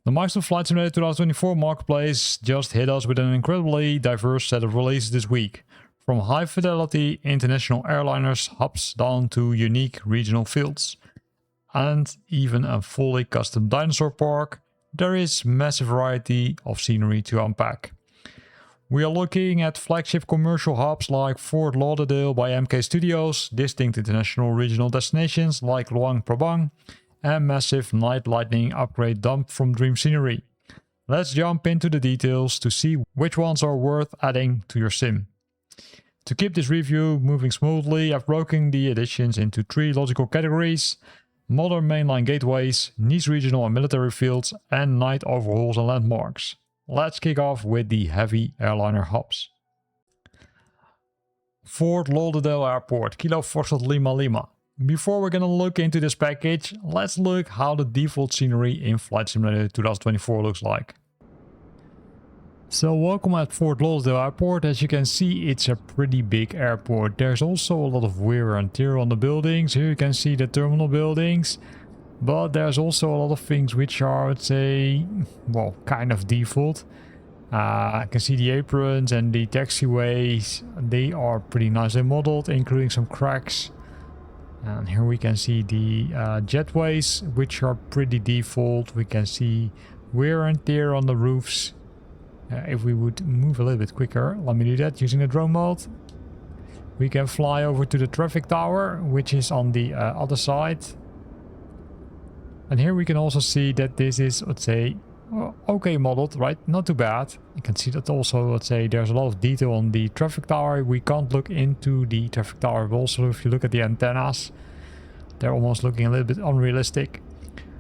The Microsoft Flight Simulator 2024 Marketplace just hit us with an incredibly diverse set of releases this week. From high-fidelity international airliners hubs down to unique regional fields. And even a fully custom dinosaur park, there is massive variety of scenery to unpack. We are looking at flagship commercial hubs like Fort Lauderdale by MK Studios, distinct international regional destinations like Luang Prabang, and massive night lightning upgrade dump from Dream Scenery. Let's jump into the details to see which ones are worth adding to your sim. To keep this review moving smoothly, I've broken the additions into 3 logical categories: modern mainline gateways, niche regional and military fields, and night overhauls and landmarks. Let's kick off with the heavy airliner hubs. Fort Lauderdale Airport, Kilo Foxtrot Lima Lima. Before we're gonna look into this package, let's look how the default scenery in Flight Simulator 2024 looks like. So welcome at Fort Lauderdale Airport. As you can see, it's a pretty big airport. There's also a lot of wear and tear on the buildings. Here you can see the terminal buildings. But there's also a lot of things which are, let's say, well, kind of default. I can see the aprons and the taxiways. They are pretty nicely modeled, including some cracks. And here we can see the jetways, which are pretty default. We can see wear and tear on the roofs. If we would move a little bit quicker, let me do that using the drone mode. We can fly over to the traffic tower, which is on the other side. And here we can also see that this is, let's say, okay modeled, right? Not too bad. You can see that also, let's say, there's a lot of detail on the traffic tower. We can't look into the traffic tower, but also if you look at the antennas, they're almost looking a little bit unrealistic.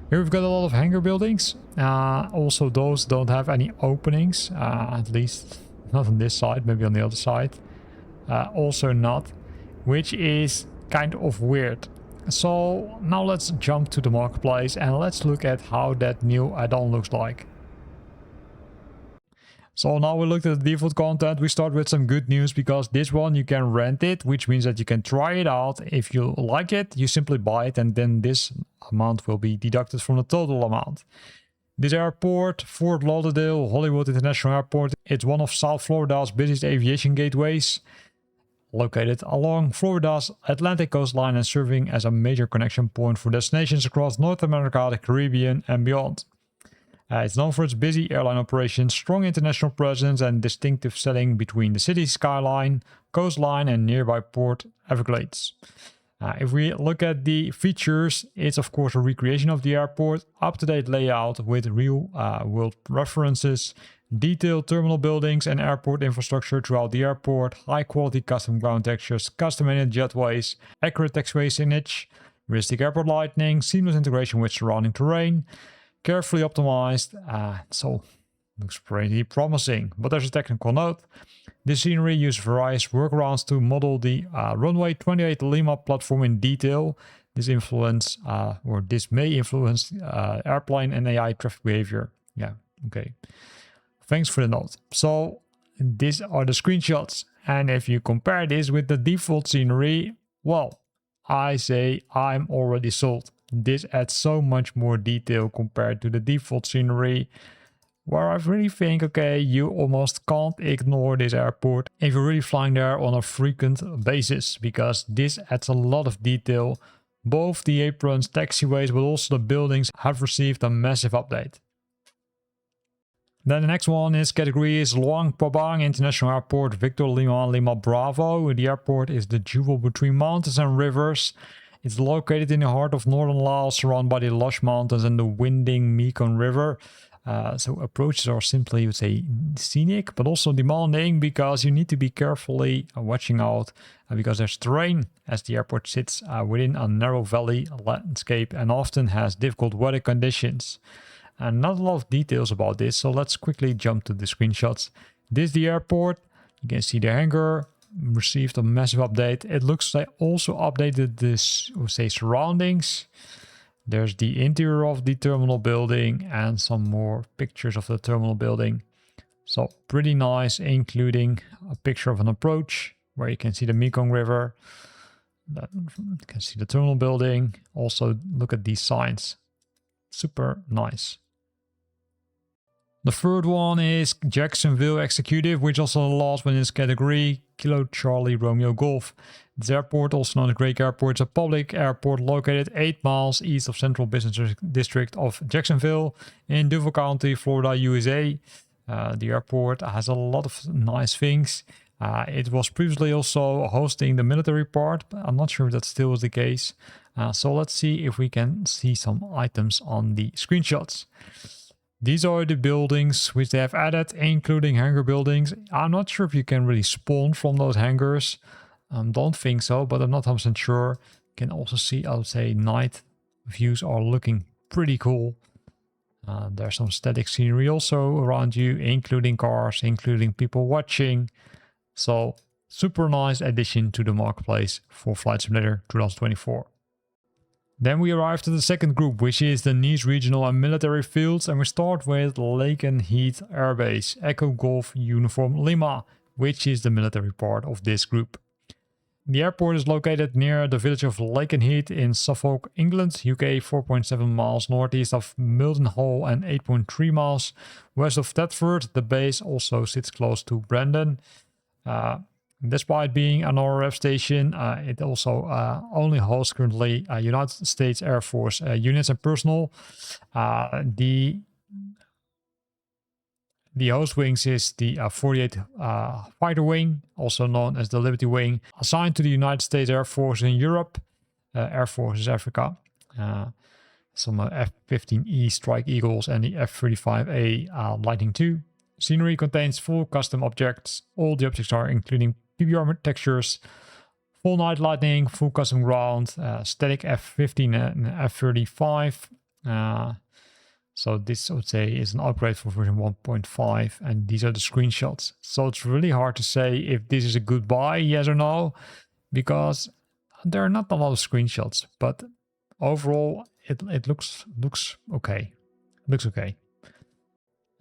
Here we've got a lot of hangar buildings. Also those don't have any openings, at least not on this side, maybe on the other side. Also not, which is kind of weird. So now let's jump to the marketplace and let's look at how that new add-on looks like. So now we looked at the default content. We start with some good news because this one you can rent it, which means that you can try it out. If you like it, you simply buy it and then this amount will be deducted from the total amount. This airport, Fort Lauderdale Hollywood International Airport, it's one of South Florida's busiest aviation gateways. Located along Florida's Atlantic coastline and serving as a major connection point for destinations across North America, the Caribbean and beyond. It's known for its busy airline operations, strong international presence and distinctive setting between the city's skyline, coastline and nearby Port Everglades. If we look at the features, it's of course a recreation of the airport, up-to-date layout with real-world references, detailed terminal buildings and airport infrastructure throughout the airport, high-quality custom ground textures, custom-made jetways, accurate taxiway signage, realistic airport lighting, seamless integration with surrounding terrain, carefully optimized, so looks pretty promising. But there's a technical note. This scenery uses various workarounds to model the runway 28 Lima platform in detail. This may influence airplane and AI traffic behavior. Yeah, okay. Thanks for the note. So these are the screenshots. And if you compare this with the default scenery, well, I say I'm already sold. This adds so much more detail compared to the default scenery, where I really think, okay, you almost can't ignore this airport if you're really flying there on a frequent basis, because this adds a lot of detail. Both the aprons, taxiways, but also the buildings have received a massive update. Then the next one is category is Luang Prabang International Airport, Victor Lima Lima Bravo. The airport is the jewel between mountains and rivers. It's located in the heart of northern Laos, surrounded by the lush mountains and the winding Mekong River. So approaches are simply, you would say, scenic, but also demanding because you need to be carefully watching out because there's terrain as the airport sits within a narrow valley landscape and often has difficult weather conditions. And not a lot of details about this, so let's quickly jump to the screenshots. This is the airport. You can see the hangar received a massive update. It looks like also updated this, say, surroundings. There's the interior of the terminal building and some more pictures of the terminal building. So pretty nice, including a picture of an approach where you can see the Mekong River. You can see the terminal building. Also look at these signs. Super nice. The third one is Jacksonville Executive, which also the last one in this category, Kilo Charlie Romeo Golf. This airport, also known as Great Airport, is a public airport located 8 miles east of Central Business District of Jacksonville in Duval County, Florida, USA. The airport has a lot of nice things. It was previously also hosting the military part, but I'm not sure if that still is the case. So let's see if we can see some items on the screenshots. These are the buildings which they have added, including hangar buildings. I'm not sure if you can really spawn from those hangars. Don't think so, but I'm not 100% sure. You can also see, I would say, night views are looking pretty cool. There's some static scenery also around you, including cars, including people watching. So, super nice addition to the marketplace for Flight Simulator 2024. Then we arrive to the second group, which is the niche regional and military fields, and we start with Lakenheath Air Base, Echo Golf Uniform Lima, which is the military part of this group. The airport is located near the village of Lakenheath in Suffolk, England, UK, 4.7 miles northeast of Mildenhall and 8.3 miles west of Thetford. The base also sits close to Brandon. Despite being an RRF station, it also only hosts currently United States Air Force units and personnel. The host wings is the 48 Fighter Wing, also known as the Liberty Wing, assigned to the United States Air Force in Europe. Air Force is Africa. Some F-15E Strike Eagles and the F-35A Lightning II. Scenery contains full custom objects. All the objects are including PBR textures, full night lighting, full custom ground, static F-15 and F-35. So this, I would say, is an upgrade for version 1.5, and these are the screenshots. So it's really hard to say if this is a good buy, yes or no, because there are not a lot of screenshots, but overall it looks okay. Looks okay.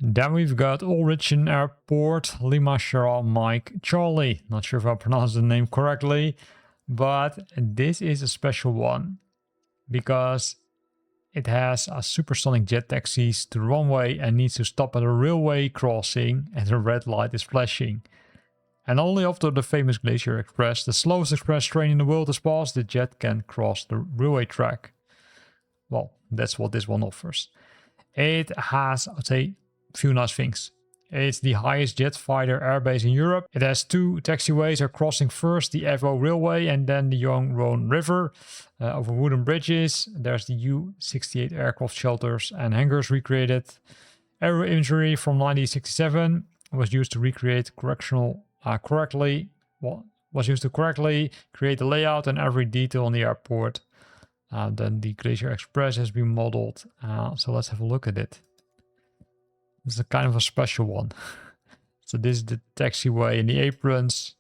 Then we've got Origin Airport, Lima Sierra Mike Charlie. Not sure if I pronounced the name correctly, but this is a special one because it has a supersonic jet taxis to the runway and needs to stop at a railway crossing and the red light is flashing. And only after the famous Glacier Express, the slowest express train in the world, has passed, the jet can cross the railway track. Well, that's what this one offers. It has, I'd say, few nice things. It's the highest jet fighter airbase in Europe. It has 2 taxiways are crossing first the Evo Railway and then the Yongbyon River over wooden bridges. There's the U-68 aircraft shelters and hangars recreated. Aero imagery from 1967 was used to recreate correctly create the layout and every detail on the airport. Then the Glacier Express has been modeled. So let's have a look at it. It's a kind of a special one. So this is the taxiway and the aprons.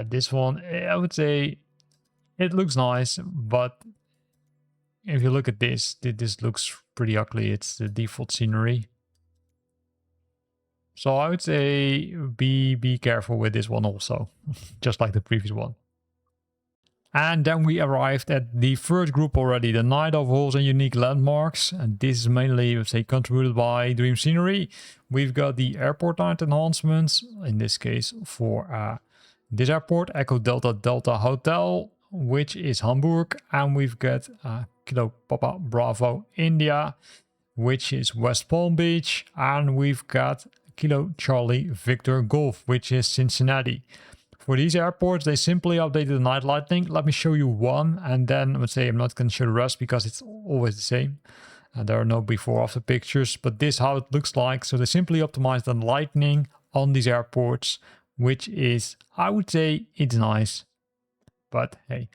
This one, I would say it looks nice, but if you look at this looks pretty ugly. It's the default scenery. So I would say be careful with this one also, just like the previous one. And then we arrived at the third group already, the night overhauls and unique landmarks. And this is mainly, let's say, contributed by Dream Scenery. We've got the airport night enhancements, in this case for this airport, Echo Delta Delta Hotel, which is Hamburg. And we've got Kilo Papa Bravo India, which is West Palm Beach. And we've got Kilo Charlie Victor Golf, which is Cincinnati. For these airports, they simply updated the night lighting. Let me show you one, and then I would say I'm not going to show the rest because it's always the same. There are no before after pictures, but this is how it looks like. So they simply optimized the lighting on these airports, which is, I would say, it's nice. But hey,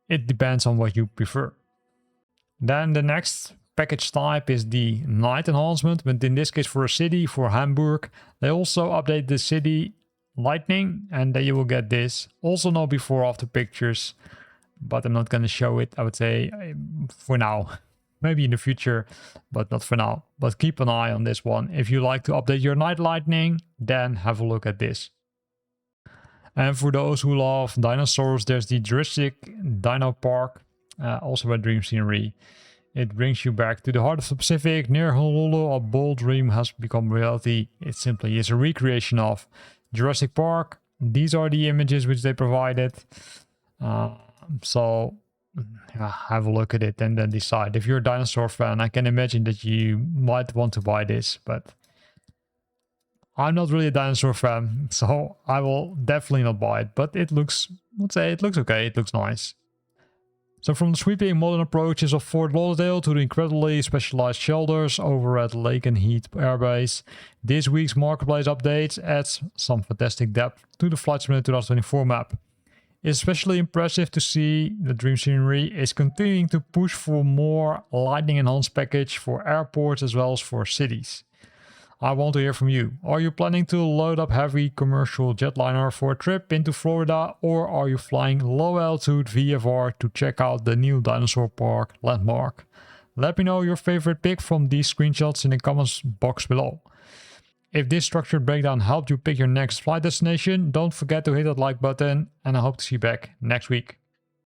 it depends on what you prefer. Then the next package type is the night enhancement, but in this case for a city, for Hamburg. They also update the city lightning, and then you will get this. Also no before after pictures, but I'm not going to show it, I would say, for now. Maybe in the future, but not for now. But keep an eye on this one. If you like to update your night lightning, then have a look at this. And for those who love dinosaurs, there's the Jurassic Dino Park, also by Dream Scenery. It brings you back to the heart of the Pacific. Near Honolulu, a bold dream has become reality. It simply is a recreation of Jurassic Park. These are the images which they provided. So have a look at it and then decide. If you're a dinosaur fan, I can imagine that you might want to buy this, but I'm not really a dinosaur fan, so I will definitely not buy it. But it looks, let's say it looks okay, it looks nice. So from the sweeping modern approaches of Fort Lauderdale to the incredibly specialized shelters over at Lake and Heath Air Base, this week's Marketplace updates adds some fantastic depth to the Flight Simulator 2024 map. It's especially impressive to see the Dream Scenery is continuing to push for more lightning enhanced package for airports as well as for cities. I want to hear from you. Are you planning to load up heavy commercial jetliner for a trip into Florida, or are you flying low altitude VFR to check out the new Dinosaur Park landmark? Let me know your favorite pick from these screenshots in the comments box below. If this structured breakdown helped you pick your next flight destination, don't forget to hit that like button, and I hope to see you back next week.